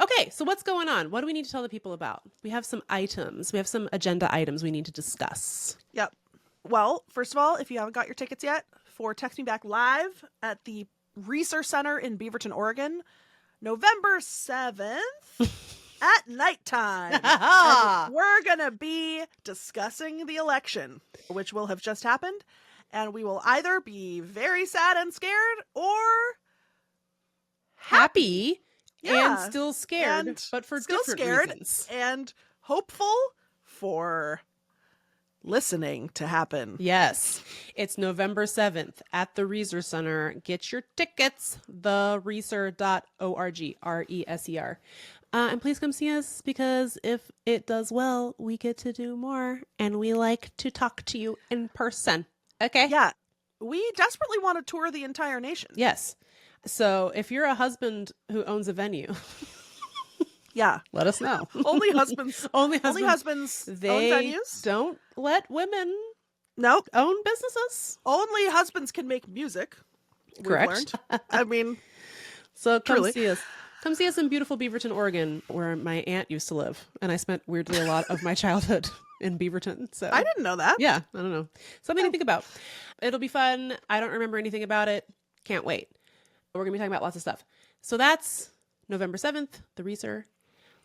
Okay, so what's going on? What do we need to tell the people about? We have some items. We have some agenda items we need to discuss. Yep. Well, first of all, if you haven't got your tickets yet for Text Me Back Live at the Research Center in Beaverton, Oregon, November 7th at nighttime. And we're going to be discussing the election, which will have just happened. And we will either be very sad and scared or happy Yeah. and still scared, And but for still different scared reasons. and hopeful for listening to happen. Yes, it's November 7th at the Research Center. Get your tickets, thereser.org, R-E-S-E-R. And please come see us, because if it does well, we get to do more, and we like to talk to you in person. Okay? Yeah. We desperately want to tour the entire nation. Yes. So if you're a husband who owns a venue, Yeah. let us know. Only husbands. Only Only husbands. husbands They own venues. don't let women Nope. own businesses. Only husbands can make music. we've Correct. learned. I mean, So come Truly. see us. Come see us in beautiful Beaverton, Oregon, where my aunt used to live. And I spent weirdly a lot of my childhood in Beaverton. So I didn't know that. yeah, I don't know. Something to think about. It'll be fun. I don't remember anything about it. Can't wait. We're going to be talking about lots of stuff. So that's November 7th, the Reeser.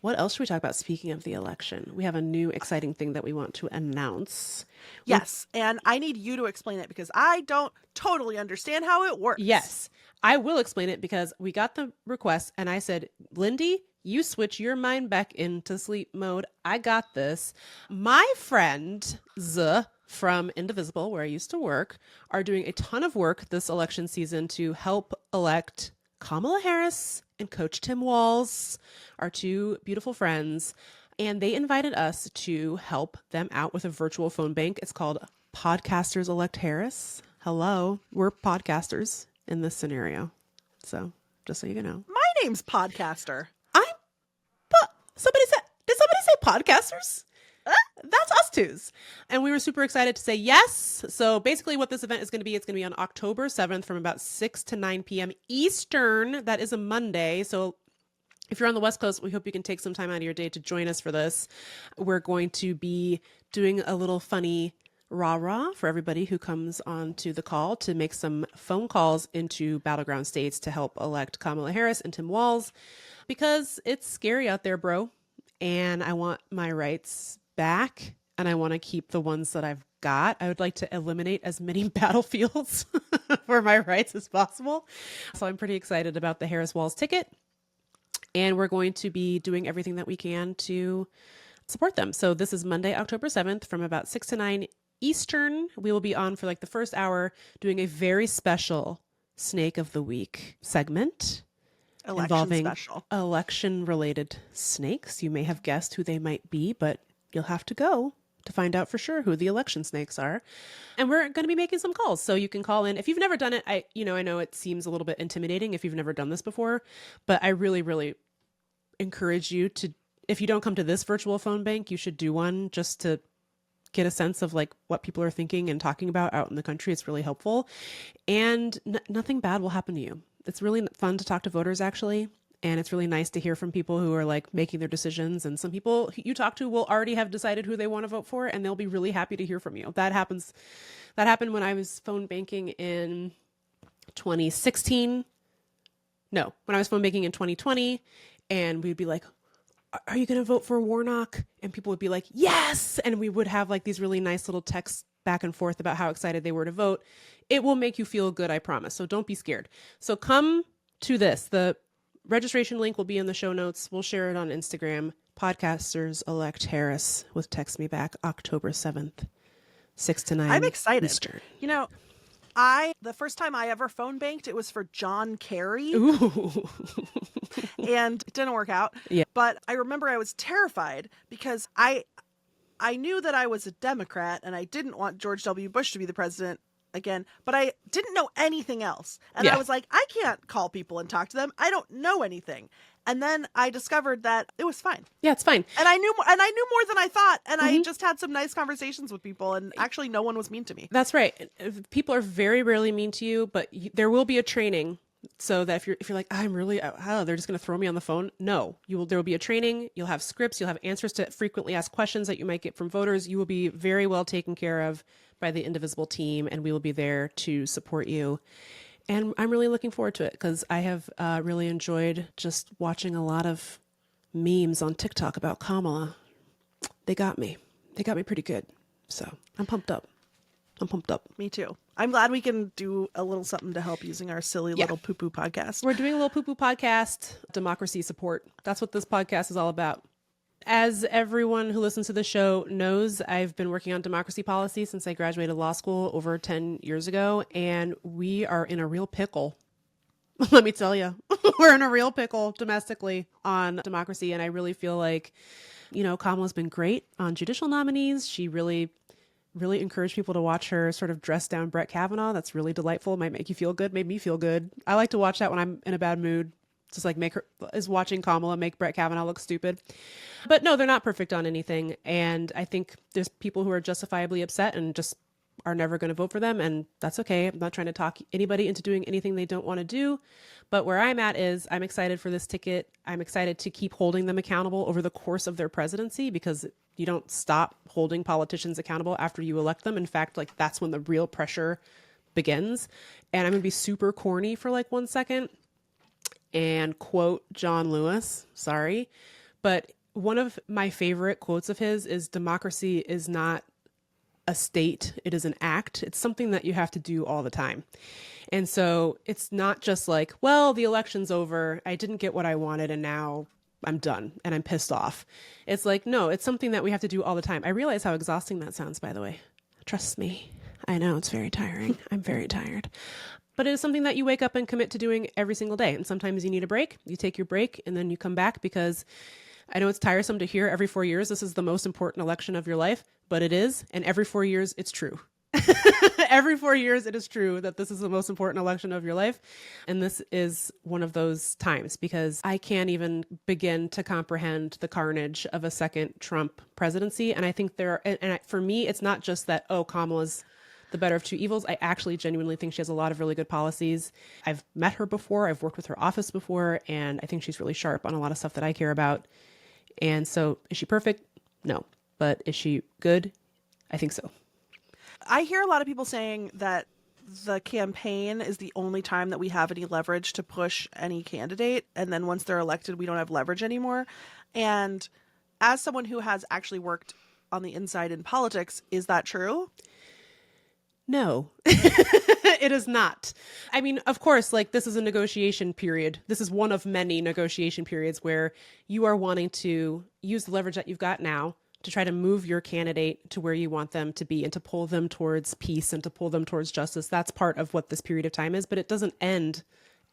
What else should we talk about speaking of the election? We have a new exciting thing that we want to announce. Yes. And I need you to explain it because I don't totally understand how it works. Yes, I will explain it because we got the request and I said, Lindy, you switch your mind back into sleep mode. I got this. My friends from Indivisible, where I used to work, are doing a ton of work this election season to help elect Kamala Harris and Coach Tim Walz, our two beautiful friends. And they invited us to help them out with a virtual phone bank. It's called Podcasters Elect Harris. Hello, we're podcasters in this scenario. So just so you know. My name's Podcaster. Did somebody say podcasters? That's us twos. And we were super excited to say yes. So basically what this event is going to be, it's going to be on October 7th from about 6 to 9 p.m. Eastern. That is a Monday. So if you're on the West Coast, we hope you can take some time out of your day to join us for this. We're going to be doing a little funny rah-rah for everybody who comes on to the call to make some phone calls into battleground states to help elect Kamala Harris and Tim Walz, because it's scary out there, bro. And I want my rights back, and I want to keep the ones that I've got. I would like to eliminate as many battlefields for my rights as possible. So I'm pretty excited about the Harris Walz ticket. And we're going to be doing everything that we can to support them. So this is Monday, October 7th from about 6 to 9 Eastern. We will be on for like the first hour doing a very special Snake of the Week segment involving election-related snakes. You may have guessed who they might be, but you'll have to go to find out for sure who the election snakes are. And we're going to be making some calls. So you can call in. If you've never done it, I know it seems a little bit intimidating if you've never done this before, but I really, really encourage you to, if you don't come to this virtual phone bank, you should do one just to get a sense of like what people are thinking and talking about out in the country. It's really helpful. And nothing bad will happen to you. It's really fun to talk to voters, actually. And it's really nice to hear from people who are like making their decisions. And some people you talk to will already have decided who they want to vote for, and they'll be really happy to hear from you. That happened when I was phone banking in 2016. No, when I was phone banking in 2020, and we'd be like, are you going to vote for Warnock? And people would be like, yes. And we would have like these really nice little texts back and forth about how excited they were to vote. It will make you feel good, I promise. So don't be scared. So come to this. The registration link will be in the show notes. We'll share it on Instagram. Podcasters Elect Harris with Text Me Back, October 7th, 6 to 9. I'm excited. Eastern. You know, the first time I ever phone banked, it was for John Kerry. Ooh. And it didn't work out. Yeah. But I remember I was terrified because I knew that I was a Democrat and I didn't want George W. Bush to be the president again, but I didn't know anything else. And Yeah. I was like, I can't call people and talk to them. I don't know anything. And then I discovered that it was fine. Yeah, it's fine. And I knew more than I thought. And I Mhm. just had some nice conversations with people. And actually, no one was mean to me. That's right. People are very rarely mean to you, but there will be a training so that if you're like, I'm really, they're just going to throw me on the phone. No, there will be a training. You'll have scripts. You'll have answers to frequently asked questions that you might get from voters. You will be very well taken care of by the Indivisible team, and we will be there to support you. And I'm really looking forward to it because I have really enjoyed just watching a lot of memes on TikTok about Kamala. They got me. They got me pretty good. So I'm pumped up. Me too. I'm glad we can do a little something to help using our silly little poo-poo podcast. We're doing a little poo-poo podcast, democracy support. That's what this podcast is all about. As everyone who listens to the show knows, I've been working on democracy policy since I graduated law school over 10 years ago, and we are in a real pickle. Let me tell you, we're in a real pickle domestically on democracy, and I really feel like, Kamala's been great on judicial nominees. She really encouraged people to watch her sort of dress down Brett Kavanaugh. That's really delightful. Might make you feel good. Made me feel good. I like to watch that when I'm in a bad mood. Just like watching Kamala make Brett Kavanaugh look stupid. But no, they're not perfect on anything. And I think there's people who are justifiably upset and just are never going to vote for them. And that's okay. I'm not trying to talk anybody into doing anything they don't want to do. But where I'm at is I'm excited for this ticket. I'm excited to keep holding them accountable over the course of their presidency, because you don't stop holding politicians accountable after you elect them. In fact, like, that's when the real pressure begins. And I'm going to be super corny for like 1 second and quote John Lewis, sorry. But one of my favorite quotes of his is, democracy is not a state, it is an act. It's something that you have to do all the time. And so it's not just like, well, the election's over, I didn't get what I wanted, and now I'm done and I'm pissed off. It's like, no, it's something that we have to do all the time. I realize how exhausting that sounds, by the way. Trust me. I know it's very tiring. I'm very tired. But it is something that you wake up and commit to doing every single day. And sometimes you need a break. You take your break and then you come back, because I know it's tiresome to hear every 4 years, this is the most important election of your life, but it is. And every 4 years, it's true. Every 4 years, it is true that this is the most important election of your life. And this is one of those times, because I can't even begin to comprehend the carnage of a second Trump presidency. And I think for me, it's not just that, oh, Kamala's the better of two evils. I actually genuinely think she has a lot of really good policies. I've met her before. I've worked with her office before. And I think she's really sharp on a lot of stuff that I care about. And so, is she perfect? No. But is she good? I think so. I hear a lot of people saying that the campaign is the only time that we have any leverage to push any candidate. And then once they're elected, we don't have leverage anymore. And as someone who has actually worked on the inside in politics, is that true? No, it is not. I mean, of course, like, this is a negotiation period. This is one of many negotiation periods where you are wanting to use the leverage that you've got now to try to move your candidate to where you want them to be and to pull them towards peace and to pull them towards justice. That's part of what this period of time is, but it doesn't end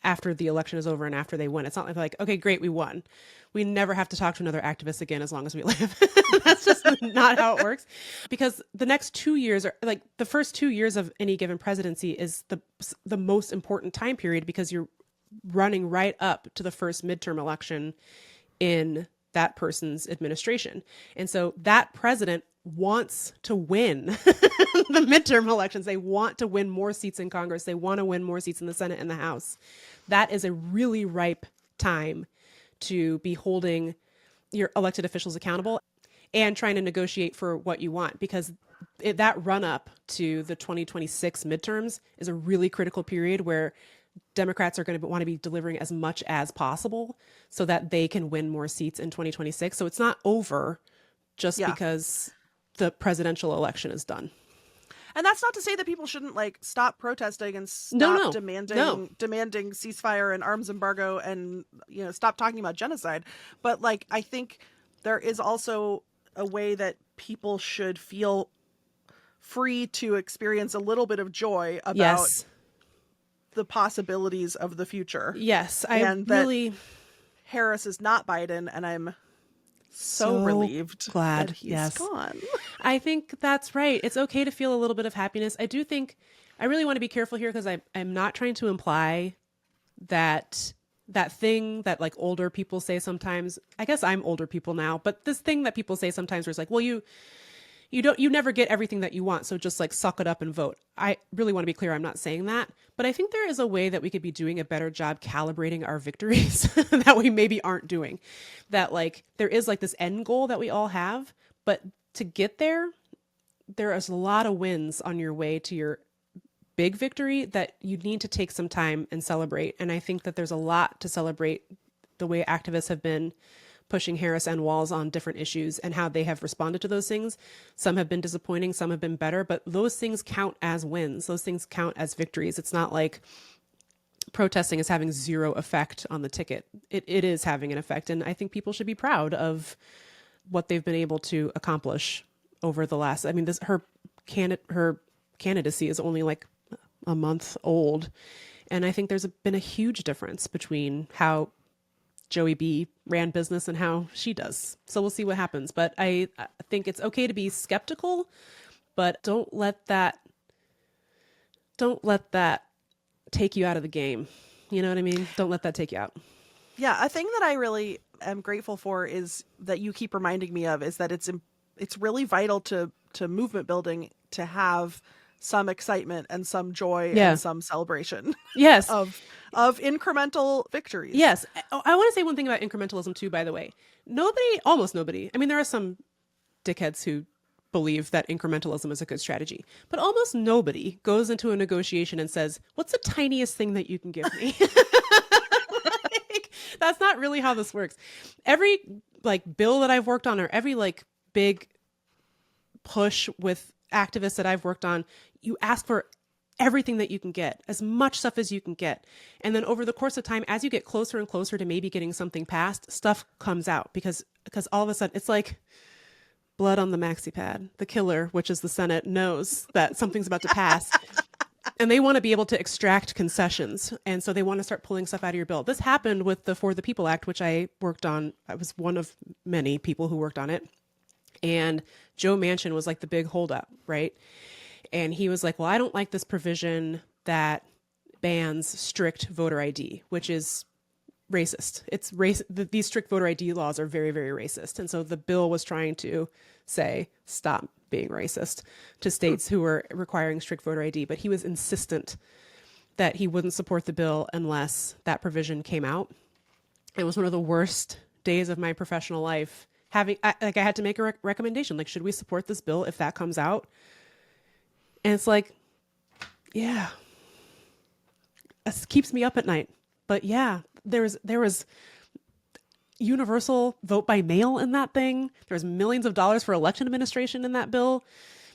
after the election is over and after they win. It's not like, okay, great, we won. We never have to talk to another activist again as long as we live. That's just not how it works. Because the next 2 years are like, the first 2 years of any given presidency is the most important time period, because you're running right up to the first midterm election in that person's administration. And so that president wants to win the midterm elections. They want to win more seats in Congress. They want to win more seats in the Senate and the House. That is a really ripe time to be holding your elected officials accountable and trying to negotiate for what you want, because that run up to the 2026 midterms is a really critical period where Democrats are going to want to be delivering as much as possible so that they can win more seats in 2026. So it's not over just because the presidential election is done. And that's not to say that people shouldn't like stop protesting and stop demanding ceasefire and arms embargo and, you know, stop talking about genocide. But like, I think there is also a way that people should feel free to experience a little bit of joy about the possibilities of the future. Yes, and that Harris is not Biden, and I'm so relieved glad that he's gone. I think that's right. It's okay to feel a little bit of happiness. I do think I really want to be careful here because I'm not trying to imply that thing that like older people say sometimes. I guess I'm older people now, but this thing that people say sometimes where it's like, well, you never get everything that you want, so just like suck it up and vote. I really want to be clear, I'm not saying that, but I think there is a way that we could be doing a better job calibrating our victories that we maybe aren't doing. That like there is like this end goal that we all have, but to get there is a lot of wins on your way to your big victory that you need to take some time and celebrate. And I think that there's a lot to celebrate the way activists have been pushing Harris and Walz on different issues and how they have responded to those things. Some have been disappointing, some have been better, but those things count as wins. Those things count as victories. It's not like protesting is having zero effect on the ticket. It is having an effect. And I think people should be proud of what they've been able to accomplish over the last, I mean, her candidacy is only like a month old. And I think there's been a huge difference between how Joey B ran business and how she does. So we'll see what happens. But I think it's okay to be skeptical, but don't let that take you out of the game. You know what I mean? Don't let that take you out. Yeah, a thing that I really am grateful for is that you keep reminding me of is that it's really vital to movement building to have some excitement and some joy and some celebration. Yes. of incremental victories. Yes. I want to say one thing about incrementalism too, by the way. Almost nobody. I mean, there are some dickheads who believe that incrementalism is a good strategy, but almost nobody goes into a negotiation and says, what's the tiniest thing that you can give me? That's not really how this works. Every like bill that I've worked on or every like big push with activists that I've worked on, you ask for everything that you can get, as much stuff as you can get. And then over the course of time, as you get closer and closer to maybe getting something passed, stuff comes out because all of a sudden it's like blood on the maxi pad. The killer, which is the Senate, knows that something's about to pass. And they want to be able to extract concessions. And so they want to start pulling stuff out of your bill. This happened with the For the People Act, which I worked on. I was one of many people who worked on it. And Joe Manchin was like the big holdup, right? And he was like, well, I don't like this provision that bans strict voter ID, which is racist. These strict voter ID laws are very, very racist. And so the bill was trying to say, stop being racist to states who were requiring strict voter ID. But he was insistent that he wouldn't support the bill unless that provision came out. It was one of the worst days of my professional life. I had to make a recommendation. Like, should we support this bill if that comes out? And it's like, yeah, it keeps me up at night. But yeah, there was universal vote by mail in that thing. There was millions of dollars for election administration in that bill.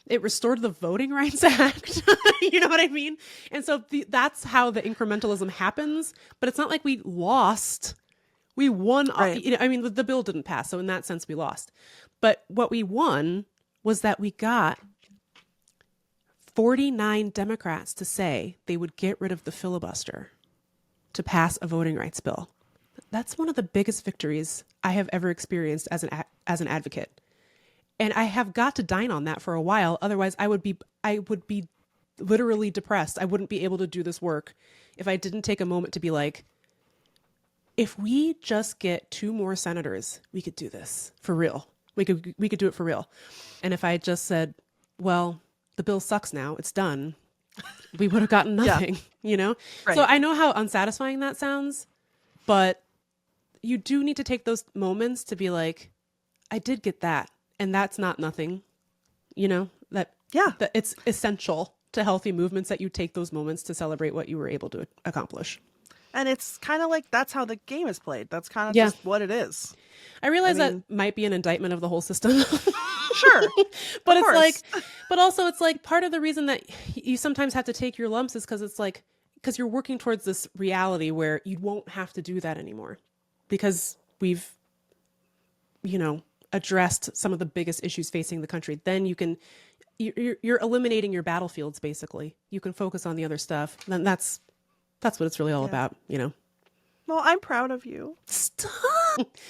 It restored the Voting Rights Act. You know what I mean? And so that's how the incrementalism happens. But it's not like we lost. We won. Right. I mean, the bill didn't pass. So in that sense, we lost. But what we won was that we got 49 Democrats to say they would get rid of the filibuster to pass a voting rights bill. That's one of the biggest victories I have ever experienced as an advocate. And I have got to dine on that for a while. Otherwise, I would be literally depressed. I wouldn't be able to do this work if I didn't take a moment to be like, if we just get 2 more senators, we could do this for real. We could do it for real. And if I just said, well, the bill sucks now, it's done, we would have gotten nothing, you know? Right. So I know how unsatisfying that sounds, but you do need to take those moments to be like, I did get that. And that's not nothing, you know, that it's essential to healthy movements that you take those moments to celebrate what you were able to accomplish. And it's kind of like, that's how the game is played. That's kind of just what it is. I realize that might be an indictment of the whole system. Sure. But it's like, but also it's like part of the reason that you sometimes have to take your lumps is because you're working towards this reality where you won't have to do that anymore because we've, you know, addressed some of the biggest issues facing the country. Then you're eliminating your battlefields. Basically, you can focus on the other stuff. Then that's what it's really all about, you know? Well, I'm proud of you. Stop.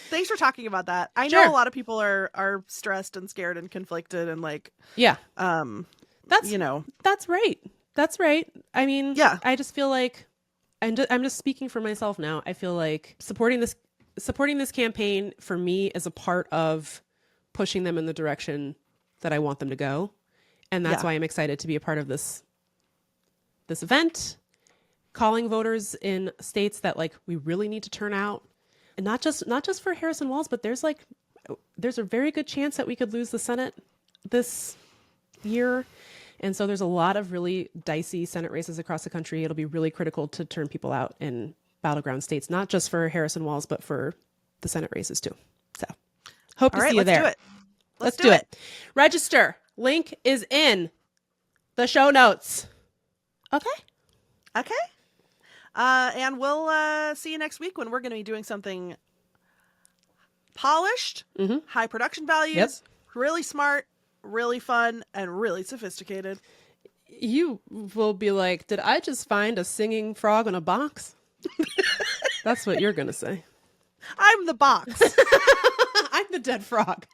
Thanks for talking about that. I know a lot of people are stressed and scared and conflicted and like, that's, you know, that's right. That's right. I mean, Yeah. I just feel like I'm just speaking for myself now. I feel like supporting this campaign for me is a part of pushing them in the direction that I want them to go. And that's why I'm excited to be a part of this event, calling voters in states that like we really need to turn out. And not just for Harrison Walls, but there's a very good chance that we could lose the Senate this year. And so there's a lot of really dicey Senate races across the country. It'll be really critical to turn people out in battleground states, not just for Harrison Walls, but for the Senate races too. So hope to see you there. Let's do it. Register. Link is in the show notes. Okay. And we'll see you next week when we're going to be doing something polished, high production values, really smart, really fun, and really sophisticated. You will be like, did I just find a singing frog in a box? That's what you're going to say. I'm the box. I'm the dead frog.